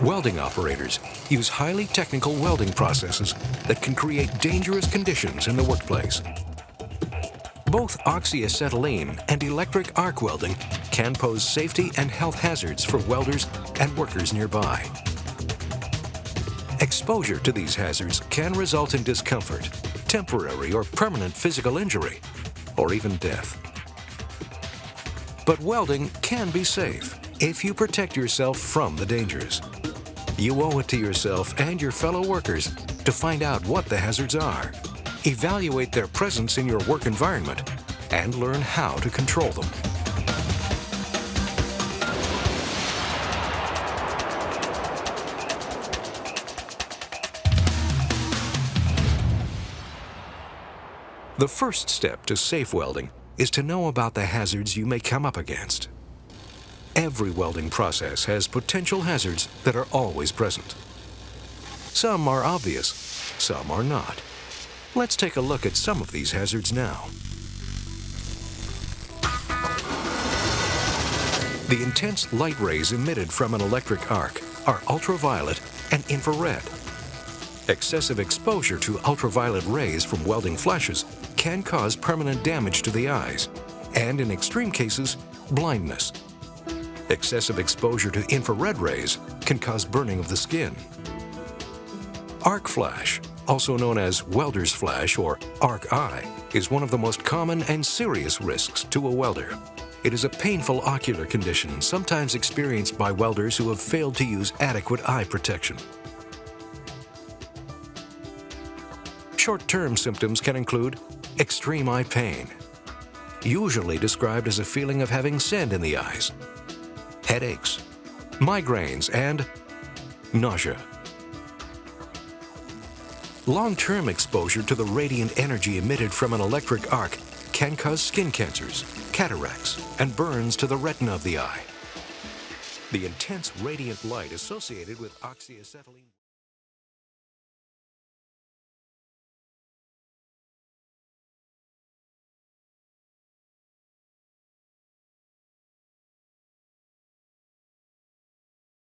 Welding operators use highly technical welding processes that can create dangerous conditions in the workplace. Both oxy-acetylene and electric arc welding can pose safety and health hazards for welders and workers nearby. Exposure to these hazards can result in discomfort, temporary or permanent physical injury, or even death. But welding can be safe if you protect yourself from the dangers. You owe it to yourself and your fellow workers to find out what the hazards are, evaluate their presence in your work environment, and learn how to control them. The first step to safe welding is to know about the hazards you may come up against. Every welding process has potential hazards that are always present. Some are obvious, some are not. Let's take a look at some of these hazards now. The intense light rays emitted from an electric arc are ultraviolet and infrared. Excessive exposure to ultraviolet rays from welding flashes can cause permanent damage to the eyes, and in extreme cases, blindness. Excessive exposure to infrared rays can cause burning of the skin. Arc flash, also known as welder's flash or arc eye, is one of the most common and serious risks to a welder. It is a painful ocular condition sometimes experienced by welders who have failed to use adequate eye protection. Short-term symptoms can include extreme eye pain, usually described as a feeling of having sand in the eyes, headaches, migraines, and nausea. Long-term exposure to the radiant energy emitted from an electric arc can cause skin cancers, cataracts, and burns to the retina of the eye. The intense radiant light associated with oxy-acetylene